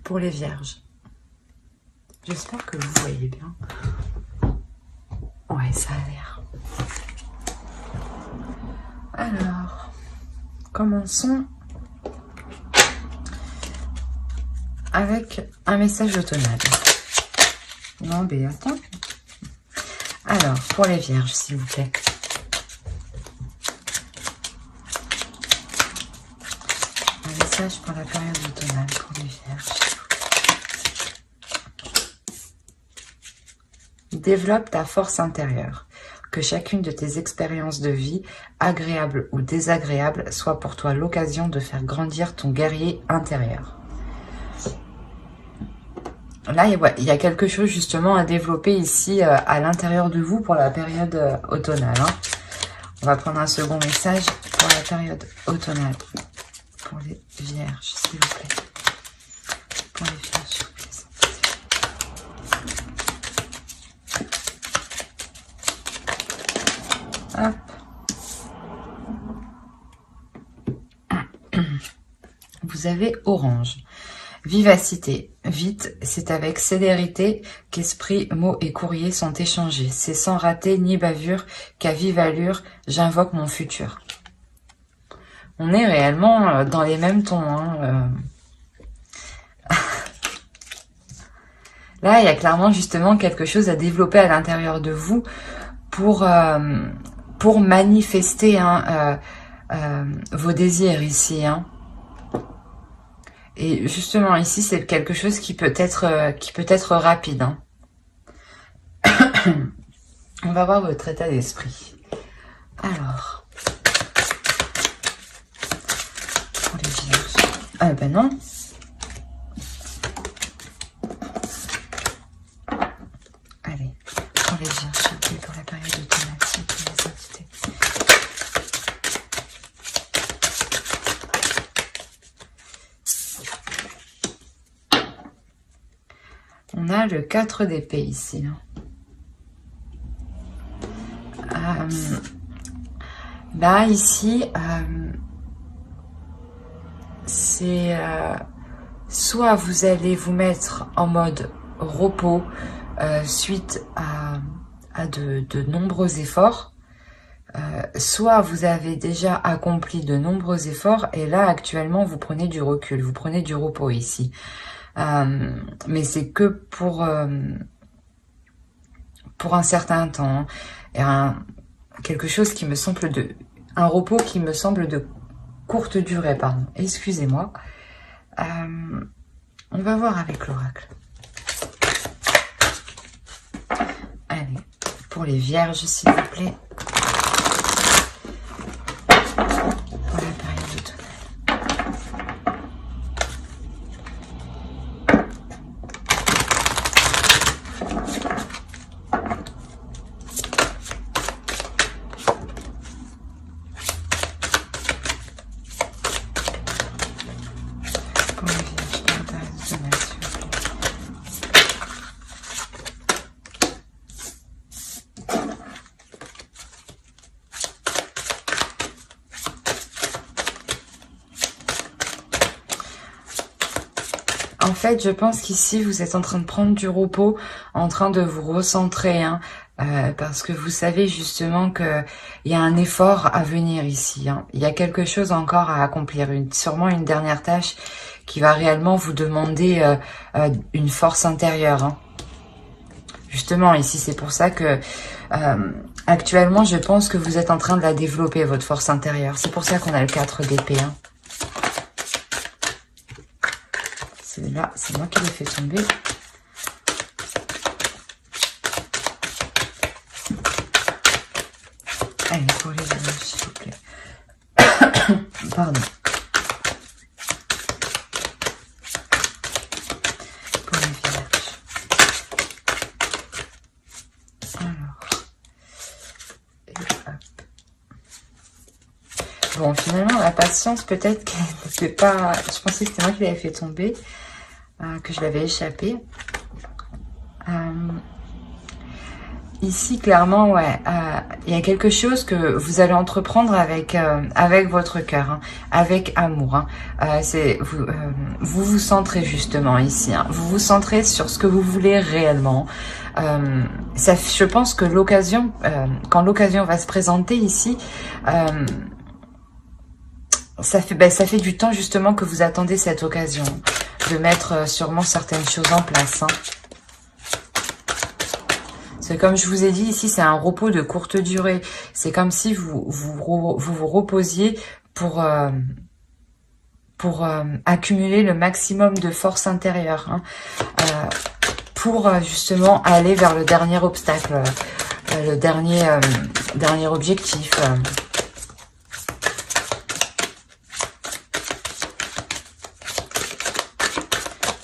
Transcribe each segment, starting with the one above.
pour les vierges. J'espère que vous voyez bien. Ouais, ça a l'air. Alors, commençons avec un message automnal. Non, mais attends. Alors, pour les vierges, s'il vous plaît. Un message pour la période automnale pour les vierges. Développe ta force intérieure. Que chacune de tes expériences de vie, agréables ou désagréables, soit pour toi l'occasion de faire grandir ton guerrier intérieur. Là, il y a quelque chose justement à développer ici à l'intérieur de vous pour la période automnale. Hein. On va prendre un second message pour la période automnale. Pour les vierges, s'il vous plaît. Pour les vierges, s'il vous plaît. Hop. Vous avez orange. Vivacité. Vite, c'est avec célérité qu'esprit, mots et courrier sont échangés. C'est sans rater ni bavure qu'à vive allure, j'invoque mon futur. On est réellement dans les mêmes tons. Hein. Là, il y a clairement justement quelque chose à développer à l'intérieur de vous pour manifester vos désirs ici. Hein. Et justement, ici, c'est quelque chose qui peut être rapide. Hein. On va voir votre état d'esprit. Alors, pour les vierges. Ah ben non. Allez, pour les vierges, s'il vous plaît, pour la période automnale, s'il vous plaît, les entités. On a le 4 d'épée ici. Là, ici, c'est soit vous allez vous mettre en mode repos suite à de nombreux efforts, soit vous avez déjà accompli de nombreux efforts et là, actuellement, vous prenez du recul, vous prenez du repos ici. Mais c'est que pour un certain temps. Quelque chose qui me semble un repos qui me semble de courte durée, pardon. Excusez-moi. On va voir avec l'oracle. Allez, pour les vierges, s'il vous plaît. Pour la période automnale. En fait, je pense qu'ici, vous êtes en train de prendre du repos, en train de vous recentrer, hein, parce que vous savez justement qu'il y a un effort à venir ici. Hein. Il y a quelque chose encore à accomplir, sûrement une dernière tâche qui va réellement vous demander une force intérieure. Hein. Justement, ici, c'est pour ça que actuellement, je pense que vous êtes en train de la développer, votre force intérieure. C'est pour ça qu'on a le 4 d'épée. Hein. Là, c'est moi qui l'ai fait tomber. Allez, pour les vierges, s'il vous plaît. Pardon. Pour les vierges. Alors. Et hop. Bon, finalement, la patience, peut-être qu'elle n'était pas... Je pensais que c'était moi qui l'avais fait tomber. Que je l'avais échappé. Ici, clairement, ouais, il y a quelque chose que vous allez entreprendre avec votre cœur, hein, avec amour. Hein. Vous vous centrez justement ici. Hein. Vous vous centrez sur ce que vous voulez réellement. Je pense que l'occasion, quand l'occasion va se présenter ici, ça fait du temps justement que vous attendez cette occasion de mettre sûrement certaines choses en place. Hein. C'est comme je vous ai dit ici, c'est un repos de courte durée. C'est comme si vous reposiez pour accumuler le maximum de force intérieure, hein, pour justement aller vers le dernier obstacle, le dernier objectif.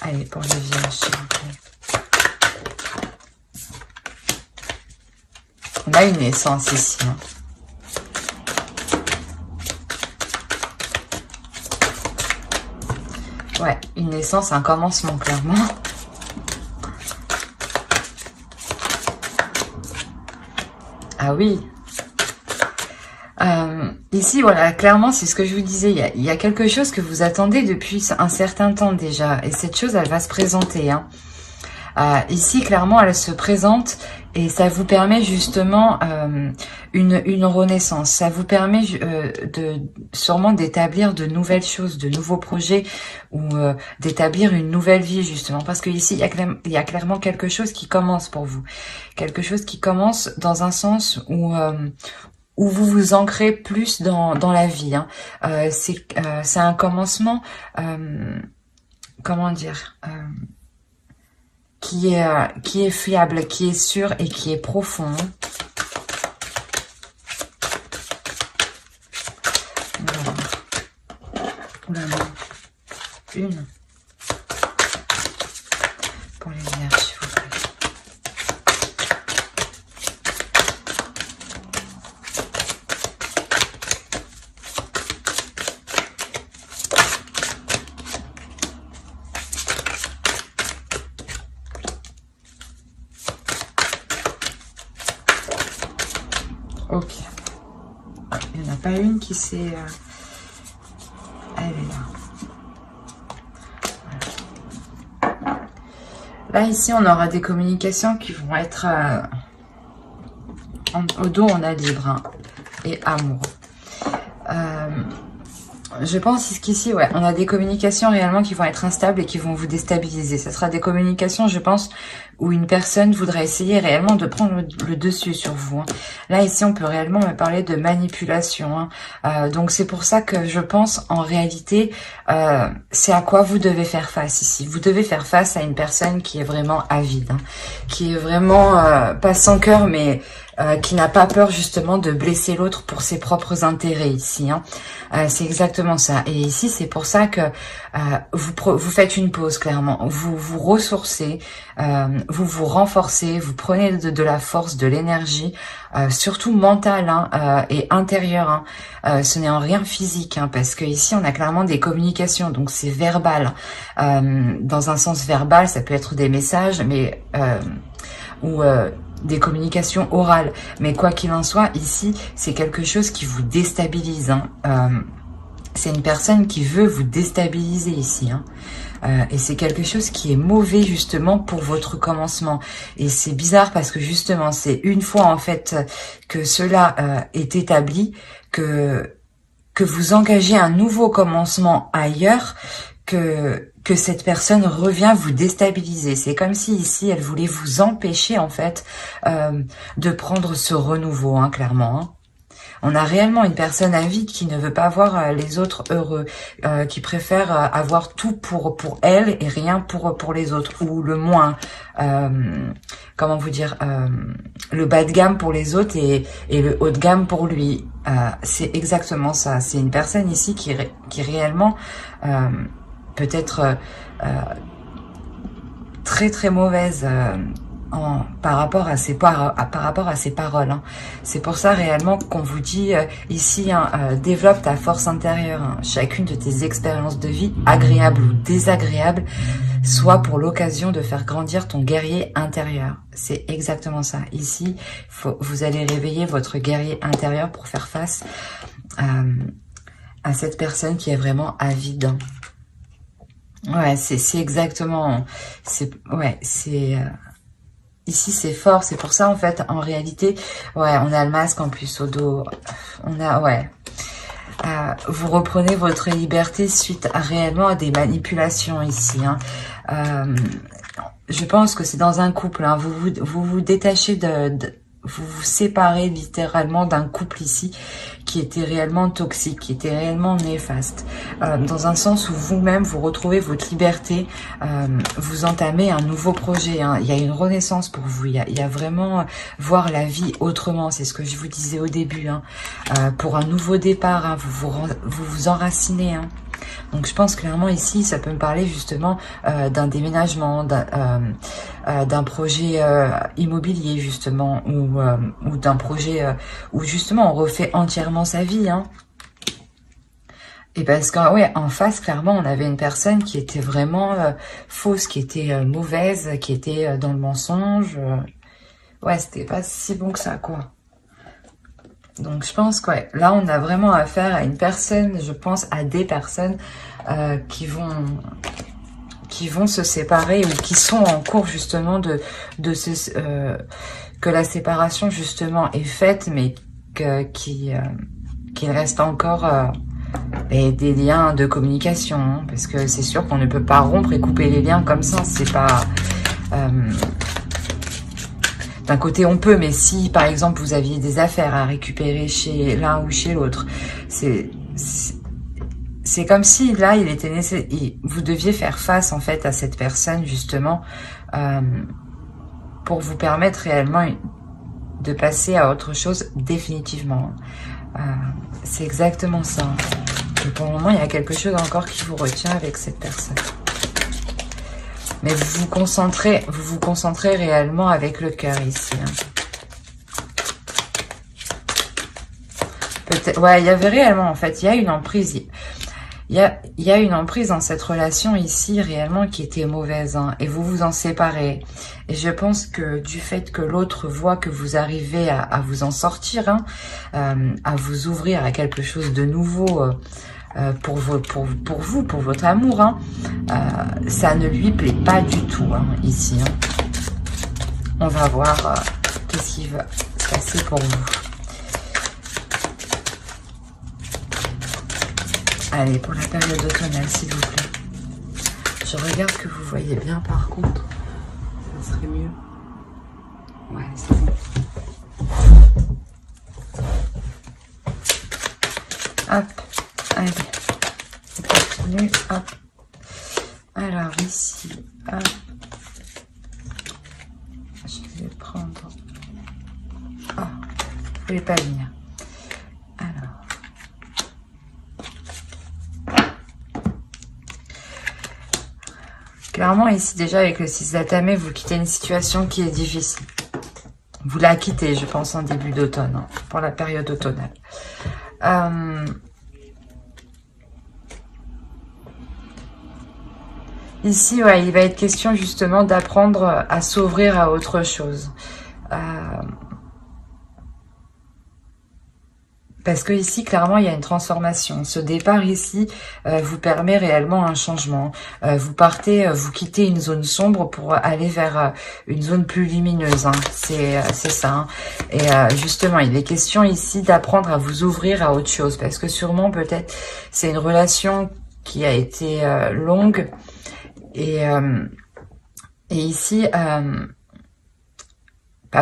Allez, pour les vierges, s'il vous plaît. On a une naissance ici. Hein. Ouais, une naissance, un commencement, clairement. Ah oui. Ici, voilà, clairement, c'est ce que je vous disais. Il y a quelque chose que vous attendez depuis un certain temps déjà. Et cette chose, elle va se présenter. Hein. Ici, clairement, elle se présente et ça vous permet justement une renaissance. Ça vous permet sûrement d'établir de nouvelles choses, de nouveaux projets ou d'établir une nouvelle vie justement. Parce que ici, il y a clairement quelque chose qui commence pour vous. Quelque chose qui commence dans un sens où vous vous ancrez plus dans la vie. Hein. C'est un commencement, comment dire, qui est fiable, qui est sûr et qui est profond. Oulala. Une. Pour les vierges, s'il vous plaît. Ok. Il n'y en a pas une qui s'est... Elle est là. Voilà. Là, ici, on aura des communications qui vont être... au dos, on a libre, hein, et amour. Je pense qu'ici, ouais, on a des communications réellement qui vont être instables et qui vont vous déstabiliser. Ce sera des communications, je pense, où une personne voudra essayer réellement de prendre le dessus sur vous. Hein. Là, ici, on peut réellement me parler de manipulation. Hein. Donc, c'est pour ça que je pense, en réalité, c'est à quoi vous devez faire face ici. Vous devez faire face à une personne qui est vraiment avide, hein, qui est vraiment, pas sans cœur, mais... qui n'a pas peur justement de blesser l'autre pour ses propres intérêts ici. Hein. C'est exactement ça. Et ici, c'est pour ça que vous faites une pause, clairement. Vous vous ressourcez, vous vous renforcez, vous prenez de la force, de l'énergie, surtout mentale, hein, et intérieure. Hein. Ce n'est en rien physique, hein, parce que ici, on a clairement des communications, donc c'est verbal. Dans un sens verbal, ça peut être des messages, mais... des communications orales, mais quoi qu'il en soit, ici, c'est quelque chose qui vous déstabilise. Hein. C'est une personne qui veut vous déstabiliser ici. Hein. Et c'est quelque chose qui est mauvais justement pour votre commencement. Et c'est bizarre parce que justement, c'est une fois en fait que cela est établi, que vous engagez un nouveau commencement ailleurs, que cette personne revient vous déstabiliser. C'est comme si ici, elle voulait vous empêcher en fait de prendre ce renouveau, hein, clairement. Hein. On a réellement une personne avide qui ne veut pas voir les autres heureux, qui préfère avoir tout pour elle et rien pour les autres, ou le moins, comment vous dire, le bas de gamme pour les autres et le haut de gamme pour lui. C'est exactement ça. C'est une personne ici qui réellement... peut-être très très mauvaise par rapport à ses paroles. Hein. C'est pour ça réellement qu'on vous dit ici, hein, développe ta force intérieure. Hein. Chacune de tes expériences de vie, agréables ou désagréables, soit pour l'occasion de faire grandir ton guerrier intérieur. C'est exactement ça. Ici, vous allez réveiller votre guerrier intérieur pour faire face à cette personne qui est vraiment avide. Ouais, c'est exactement... Ouais, c'est... Ici, c'est fort. C'est pour ça, en fait, en réalité, ouais, on a le masque en plus au dos. On a... Ouais. Vous reprenez votre liberté suite à réellement à des manipulations ici. Hein. Je pense que c'est dans un couple. Hein. Vous détachez vous vous séparez littéralement d'un couple ici qui était réellement toxique, qui était réellement néfaste. Dans un sens où vous-même, vous retrouvez votre liberté, vous entamez un nouveau projet. Hein. Il y a une renaissance pour vous. Il y a vraiment voir la vie autrement. C'est ce que je vous disais au début. Hein. Pour un nouveau départ, hein, vous enracinez. Hein. Donc je pense clairement ici, ça peut me parler justement d'un déménagement, d'un projet immobilier justement, ou d'un projet où justement on refait entièrement sa vie. Hein. Et parce que ouais, en face, clairement, on avait une personne qui était vraiment fausse, qui était mauvaise, qui était dans le mensonge. Ouais, c'était pas si bon que ça, quoi. Donc je pense que ouais, là on a vraiment affaire à une personne, je pense à des personnes qui vont se séparer ou qui sont en cours justement que la séparation justement est faite, mais qu'il reste encore des liens de communication, hein, parce que c'est sûr qu'on ne peut pas rompre et couper les liens comme ça, c'est pas... D'un côté, on peut, mais si, par exemple, vous aviez des affaires à récupérer chez l'un ou chez l'autre, c'est comme si, là, il était nécessaire, vous deviez faire face, en fait, à cette personne, justement, pour vous permettre réellement de passer à autre chose définitivement. C'est exactement ça. Et pour le moment, il y a quelque chose encore qui vous retient avec cette personne. Mais vous vous concentrez réellement avec le cœur ici. Hein. Peut-être, ouais, il y avait réellement, en fait, il y a une emprise. Il y a une emprise dans cette relation ici, réellement, qui était mauvaise. Hein, et vous vous en séparez. Et je pense que du fait que l'autre voit que vous arrivez à vous en sortir, hein, à vous ouvrir à quelque chose de nouveau... pour votre amour, hein, ça ne lui plaît pas du tout, hein, ici. Hein. On va voir qu'est-ce qui va se passer pour vous. Allez, pour la période automnale, s'il vous plaît. Je regarde que vous voyez bien, par contre. Ça serait mieux. Ouais, c'est bon. Hop. Allez, on continue, hop. Alors ici, hop. Je vais prendre... Oh, vous voulez pas venir. Alors. Clairement ici, déjà avec le 6 d'atamé, vous quittez une situation qui est difficile. Vous la quittez, je pense, en début d'automne, hein, pour la période automnale. Ici, ouais, il va être question justement d'apprendre à s'ouvrir à autre chose. Parce que ici, clairement, il y a une transformation. Ce départ ici vous permet réellement un changement. Vous quittez une zone sombre pour aller vers une zone plus lumineuse. Hein. C'est ça. Hein. Et justement, il est question ici d'apprendre à vous ouvrir à autre chose. Parce que sûrement, peut-être, c'est une relation qui a été longue. Et ici...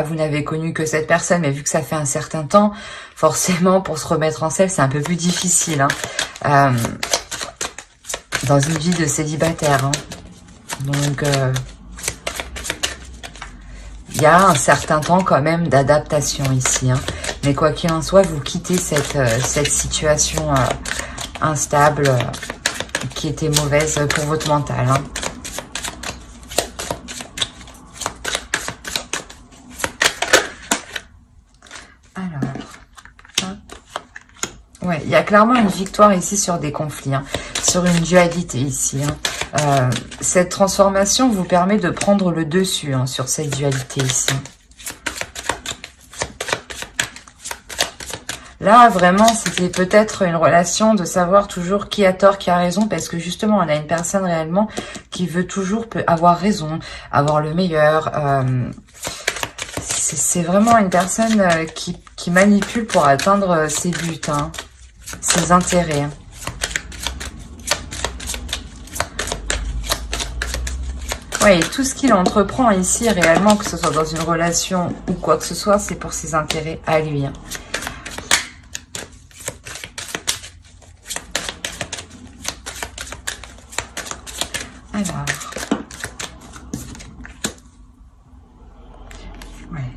vous n'avez connu que cette personne, mais vu que ça fait un certain temps, forcément, pour se remettre en selle, c'est un peu plus difficile. Hein. Dans une vie de célibataire. Hein. Donc, il y a un certain temps quand même d'adaptation ici. Hein. Mais quoi qu'il en soit, vous quittez cette situation instable qui était mauvaise pour votre mental. Hein. Ouais, il y a clairement une victoire ici sur des conflits, hein, sur une dualité ici. Hein. Cette transformation vous permet de prendre le dessus hein, sur cette dualité ici. Là, vraiment, c'était peut-être une relation de savoir toujours qui a tort, qui a raison, parce que justement, on a une personne réellement qui veut toujours avoir raison, avoir le meilleur. C'est vraiment une personne qui manipule pour atteindre ses buts, hein, ses intérêts. Oui, tout ce qu'il entreprend ici, réellement, que ce soit dans une relation ou quoi que ce soit, c'est pour ses intérêts à lui. Hein. Alors, ouais.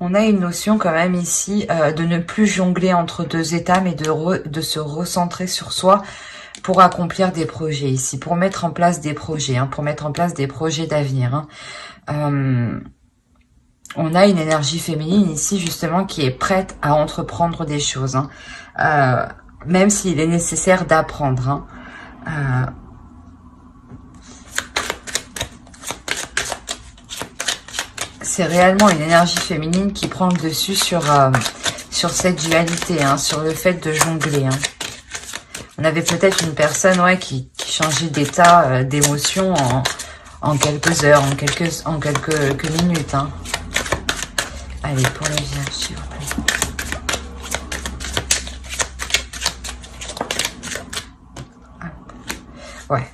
On a une notion quand même ici de ne plus jongler entre deux états, mais de se recentrer sur soi pour accomplir des projets ici, pour mettre en place des projets, hein, pour mettre en place des projets d'avenir. Hein. On a une énergie féminine ici justement qui est prête à entreprendre des choses, hein, même s'il est nécessaire d'apprendre. Hein. C'est réellement une énergie féminine qui prend le dessus sur cette dualité, hein, sur le fait de jongler. Hein. On avait peut-être une personne ouais, qui changeait d'état, d'émotion en quelques heures, en quelques minutes. Hein. Allez, pour la Vierge, s'il vous plaît. Ouais.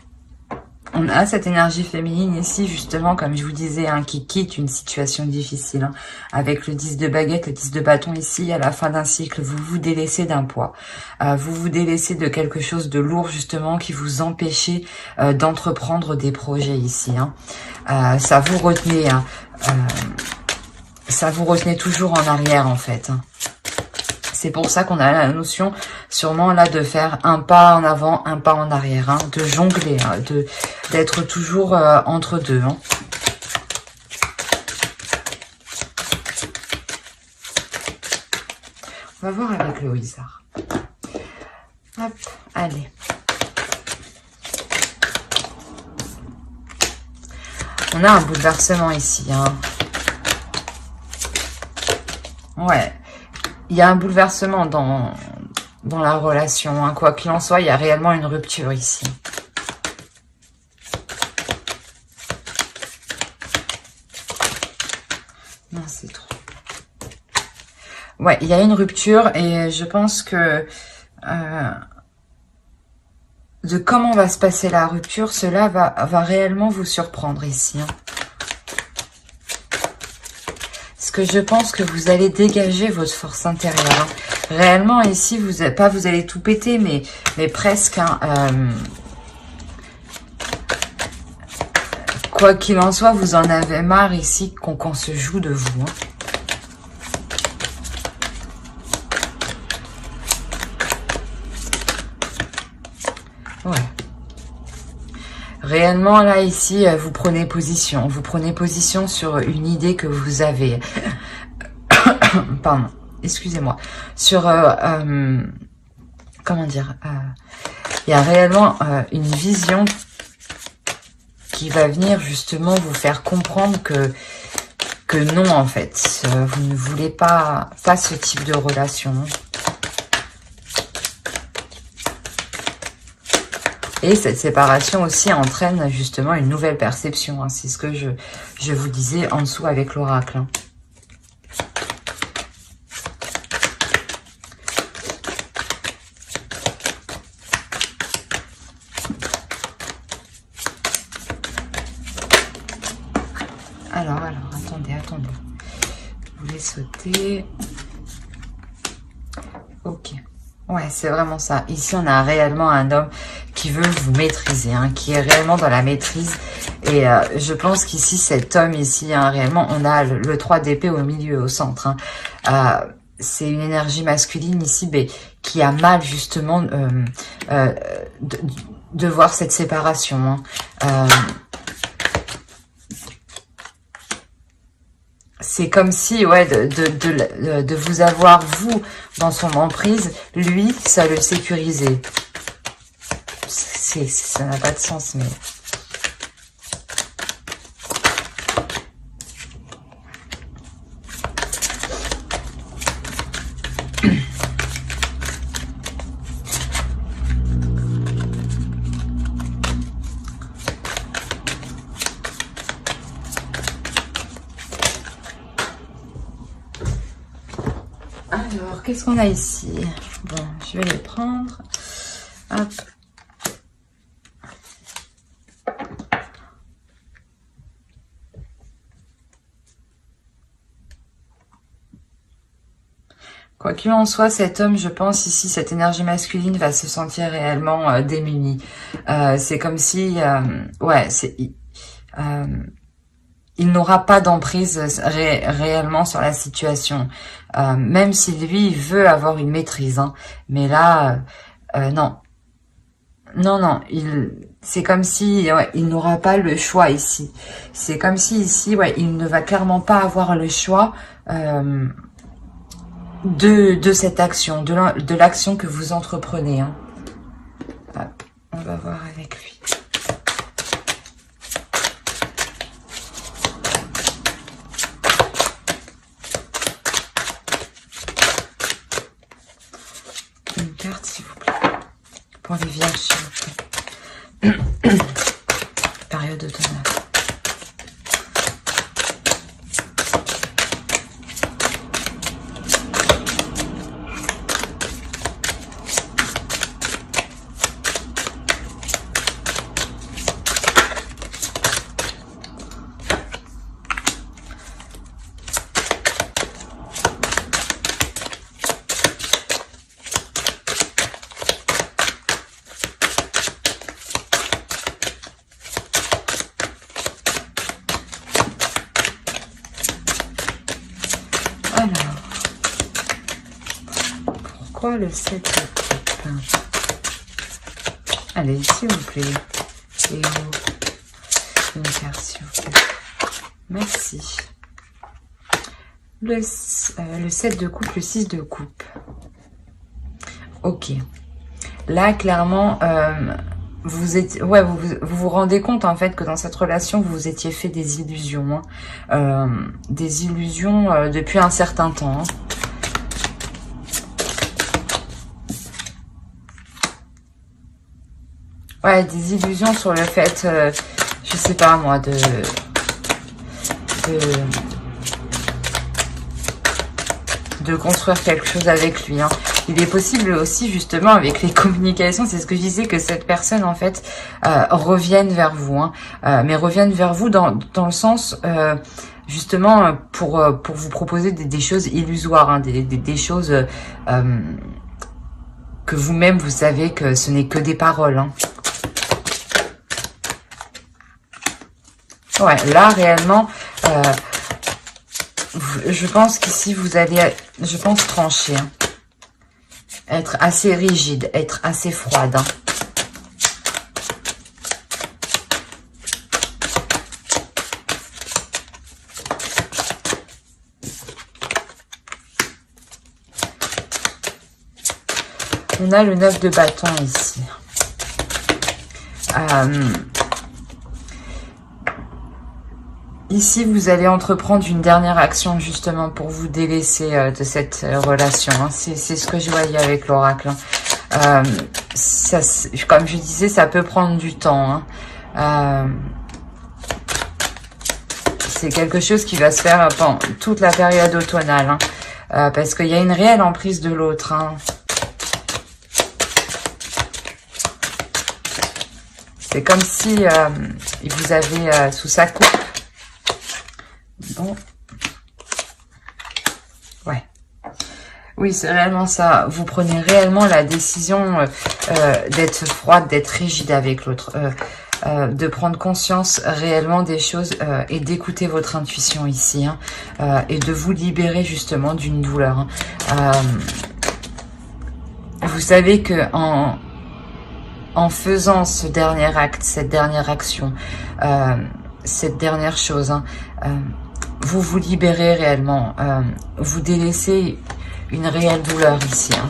On a cette énergie féminine ici, justement, comme je vous disais, hein, qui quitte une situation difficile. Hein. Avec le 10 de baguette, le 10 de bâton ici, à la fin d'un cycle, vous vous délaissez d'un poids. Vous vous délaissez de quelque chose de lourd, justement, qui vous empêchait d'entreprendre des projets ici. Hein. Ça vous retenait, hein, ça vous retenait toujours en arrière, en fait. Hein. C'est pour ça qu'on a la notion, sûrement là, de faire un pas en avant, un pas en arrière, hein, de jongler, hein, d'être toujours entre deux. Hein. On va voir avec le Wizard. Hop, allez. On a un bouleversement ici. Hein. Ouais. Il y a un bouleversement dans la relation. Hein. Quoi qu'il en soit, il y a réellement une rupture ici. Non, c'est trop. Ouais, il y a une rupture et je pense que de comment va se passer la rupture, cela va réellement vous surprendre ici. Hein. Que je pense que vous allez dégager votre force intérieure. Hein. Réellement, ici, vous allez tout péter, mais presque. Hein, quoi qu'il en soit, vous en avez marre ici qu'on se joue de vous. Hein. Ouais. Réellement, là, ici, vous prenez position. Vous prenez position sur une idée que vous avez. Pardon, excusez-moi. Sur, comment dire, il y a réellement une vision qui va venir justement vous faire comprendre que non, en fait. Vous ne voulez pas ce type de relation. Et cette séparation aussi entraîne justement une nouvelle perception. Hein. C'est ce que je vous disais en dessous avec l'oracle. Hein. Alors, attendez. Vous voulez sauter. Ok. Ouais, c'est vraiment ça. Ici, on a réellement un homme qui veut vous maîtriser, hein, qui est réellement dans la maîtrise. Et je pense qu'ici, cet homme ici, hein, réellement, on a le 3 d'épée au milieu, au centre. Hein. C'est une énergie masculine ici, mais qui a mal justement de voir cette séparation. Hein. C'est comme si, ouais, de vous avoir, vous, dans son emprise, lui, ça le sécurisait. ça n'a pas de sens, mais... Alors, qu'est-ce qu'on a ici? Bon, je vais les prendre. Hop. Quoi qu'il en soit, cet homme, je pense ici, cette énergie masculine va se sentir réellement démuni. C'est comme si, ouais, il n'aura pas d'emprise réellement sur la situation. Même si lui, il veut avoir une maîtrise. Hein. Mais là, non. Non, c'est comme si ouais, il n'aura pas le choix ici. C'est comme si ici, ouais, il ne va clairement pas avoir le choix de cette action, de l'action que vous entreprenez. Hein. Hop, on va voir avec lui. Une carte, s'il vous plaît. Pour les vierges, s'il vous plaît. Période automnale. Alors, pourquoi le 7 de coupe? Allez, s'il vous plaît. Léo, une carte, s'il vous plaît. Merci. Le 7 de coupe, le 6 de coupe. Ok. Là, clairement, vous rendez compte en fait que dans cette relation, vous vous étiez fait des illusions. Hein. Des illusions depuis un certain temps. Hein. Ouais, des illusions sur le fait, je sais pas moi, de construire quelque chose avec lui. Hein. Il est possible aussi, justement, avec les communications, c'est ce que je disais, que cette personne, en fait, revienne vers vous. Hein. Mais revienne vers vous dans le sens, justement, pour vous proposer des choses illusoires, hein, des choses que vous-même, vous savez que ce n'est que des paroles. Hein. Ouais, là, réellement... je pense qu'ici, vous allez, je pense, trancher. Hein. Être assez rigide, être assez froide. Hein. On a le 9 de bâton ici. Ici, vous allez entreprendre une dernière action justement pour vous délaisser de cette relation. Hein. C'est ce que je voyais avec l'oracle. Hein. Comme je disais, ça peut prendre du temps. Hein. C'est quelque chose qui va se faire pendant toute la période automnale. Hein. Parce qu'il y a une réelle emprise de l'autre. Hein. C'est comme si il vous avait sous sa coupe. Bon. Ouais. Oui, c'est réellement ça. Vous prenez réellement la décision d'être froide, d'être rigide avec l'autre. De prendre conscience réellement des choses et d'écouter votre intuition ici. Hein, et de vous libérer justement d'une douleur. Hein. Vous savez que en faisant ce dernier acte, cette dernière action, cette dernière chose, hein, vous vous libérez réellement, vous délaissez une réelle douleur ici. Hein.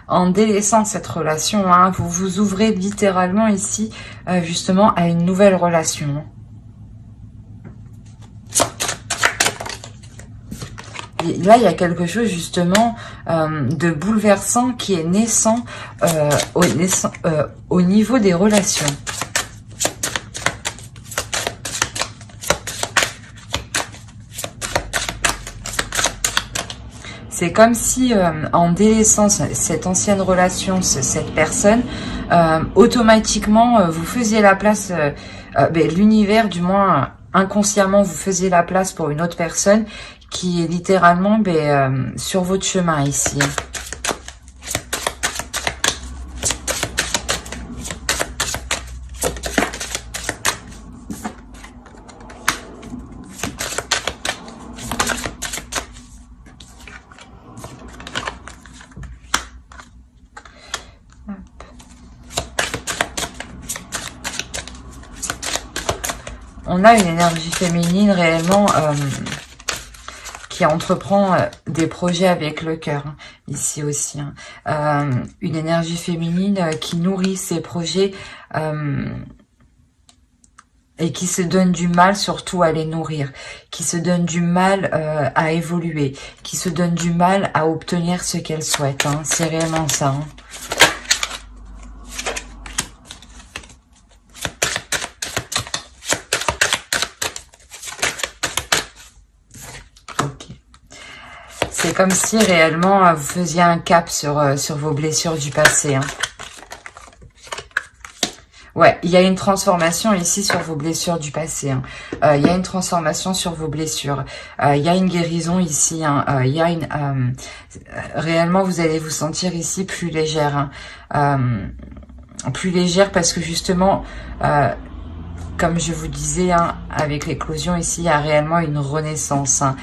en délaissant cette relation, hein, vous vous ouvrez littéralement ici, justement, à une nouvelle relation. Et là, il y a quelque chose justement de bouleversant qui est naissant, au niveau des relations. C'est comme si, en délaissant cette ancienne relation, cette personne, automatiquement, vous faisiez la place, l'univers, du moins inconsciemment, vous faisiez la place pour une autre personne qui est littéralement sur votre chemin ici. On a une énergie féminine réellement qui entreprend des projets avec le cœur, hein, ici aussi. Hein. Une énergie féminine qui nourrit ses projets et qui se donne du mal surtout à les nourrir, qui se donne du mal à évoluer, qui se donne du mal à obtenir ce qu'elle souhaite. Hein. C'est réellement ça. Hein. C'est comme si réellement vous faisiez un cap sur vos blessures du passé. Hein. Ouais, il y a une transformation ici sur vos blessures du passé. Hein. Il y a une transformation sur vos blessures. Il y a une guérison ici. Hein. Il y a une réellement, vous allez vous sentir ici plus légère. Hein. Plus légère parce que justement, comme je vous disais, hein, avec l'éclosion ici, il y a réellement une renaissance. Hein.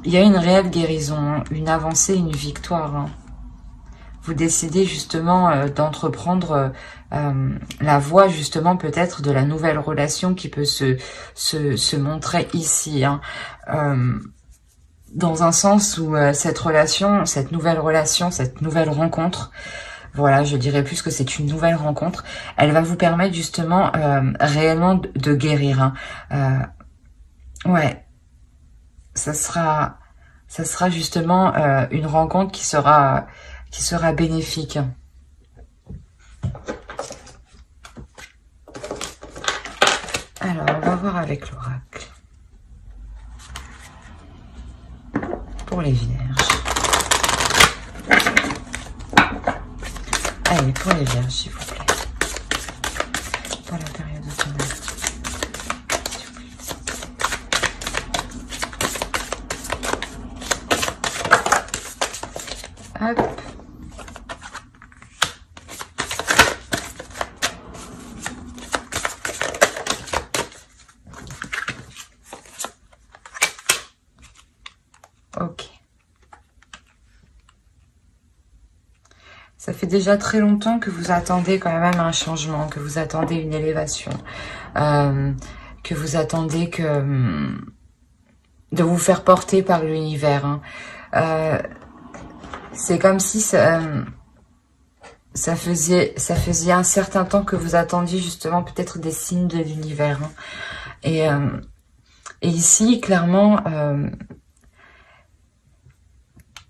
Il y a une réelle guérison, hein, une avancée, une victoire. Hein. Vous décidez justement d'entreprendre la voie justement peut-être de la nouvelle relation qui peut se montrer ici. Hein. Dans un sens où cette relation, cette nouvelle rencontre, voilà, je dirais plus que c'est une nouvelle rencontre, elle va vous permettre justement réellement de guérir. Hein. Ouais. Ça sera justement une rencontre qui sera bénéfique. Alors, on va voir avec l'oracle. Pour les vierges. Allez, pour les vierges, s'il vous plaît. Pour la période automnale. Hop. Ok. Ça fait déjà très longtemps que vous attendez quand même un changement, que vous attendez une élévation, que vous attendez de vous faire porter par l'univers. Hein. C'est comme si ça faisait un certain temps que vous attendiez justement peut-être des signes de l'univers. Hein. Et ici, clairement,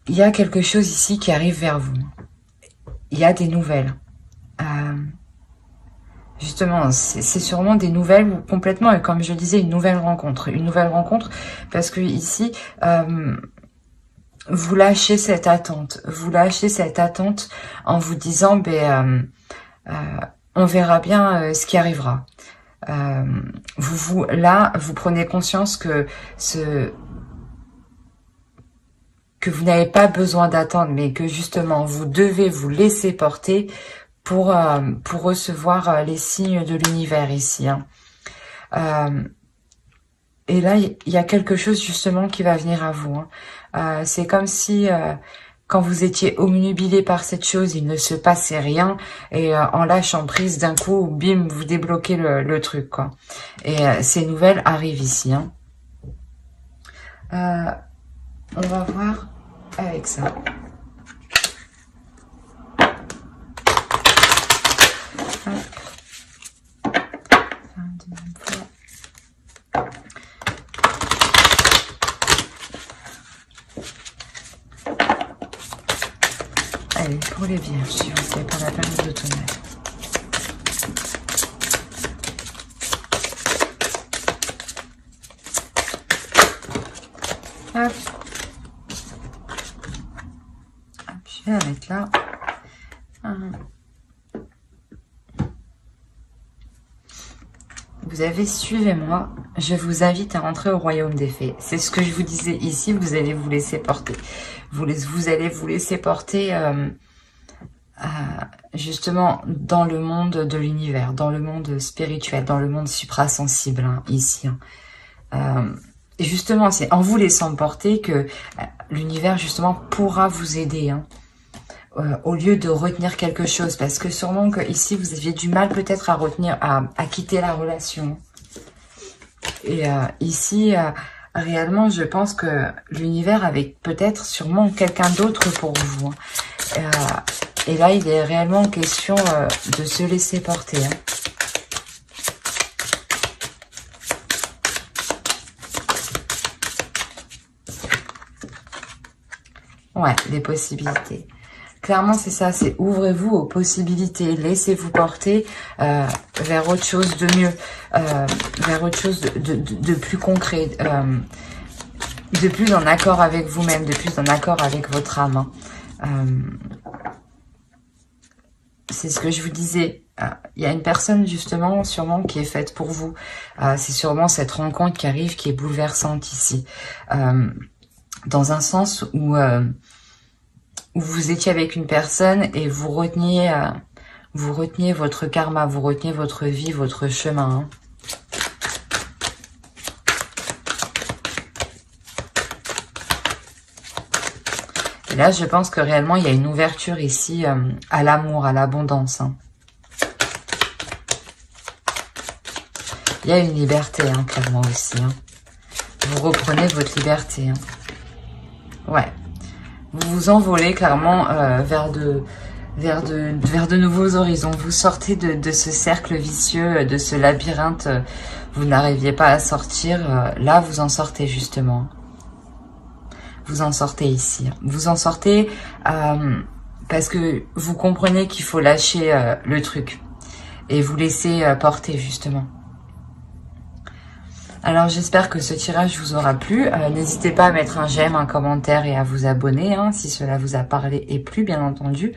il y a quelque chose ici qui arrive vers vous. Il y a des nouvelles. Justement, c'est sûrement des nouvelles ou complètement, et comme je disais, une nouvelle rencontre. Une nouvelle rencontre parce que ici... vous lâchez cette attente. Vous lâchez cette attente en vous disant, on verra bien ce qui arrivera. Là, vous prenez conscience que vous n'avez pas besoin d'attendre, mais que justement, vous devez vous laisser porter pour recevoir les signes de l'univers ici. Hein. Et là, il y a quelque chose justement qui va venir à vous. Hein. C'est comme si, quand vous étiez omnubilé par cette chose, il ne se passait rien. Et en lâchant prise, d'un coup, bim, vous débloquez le truc, quoi. Et ces nouvelles arrivent ici. Hein. On va voir avec ça. Allez, pour les vierges, si vous savez pas la période automnale. Hop. Hop, je vais la mettre là. Vous avez suivez-moi, je vous invite à rentrer au royaume des fées. C'est ce que je vous disais ici, vous allez vous laisser porter. Vous allez vous laisser porter justement dans le monde de l'univers, dans le monde spirituel, dans le monde suprasensible, hein, ici. Et justement, c'est en vous laissant porter que l'univers justement pourra vous aider, hein. Au lieu de retenir quelque chose, parce que sûrement que ici vous aviez du mal peut-être à retenir, à quitter la relation. Et ici, réellement, je pense que l'univers avait peut-être sûrement quelqu'un d'autre pour vous. Et là, il est réellement question de se laisser porter. Hein. Ouais, les possibilités. Clairement, c'est ça, c'est ouvrez-vous aux possibilités, laissez-vous porter vers autre chose de mieux, vers autre chose de plus concret, de plus en accord avec vous-même, de plus en accord avec votre âme. Hein. C'est ce que je vous disais, il y a une personne justement, sûrement, qui est faite pour vous. C'est sûrement cette rencontre qui arrive, qui est bouleversante ici, dans un sens où vous étiez avec une personne et vous reteniez votre karma, vous reteniez votre vie, votre chemin. Hein. Et là, je pense que réellement, il y a une ouverture ici à l'amour, à l'abondance. Hein. Il y a une liberté, hein, clairement aussi. Hein. Vous reprenez votre liberté. Hein. Ouais. Vous vous envolez clairement vers de nouveaux horizons. Vous sortez de ce cercle vicieux, de ce labyrinthe. Vous n'arriviez pas à sortir. Là, vous en sortez justement. Vous en sortez ici. Vous en sortez parce que vous comprenez qu'il faut lâcher le truc et vous laisser porter justement. Alors j'espère que ce tirage vous aura plu. N'hésitez pas à mettre un j'aime, un commentaire et à vous abonner hein, si cela vous a parlé et plu bien entendu.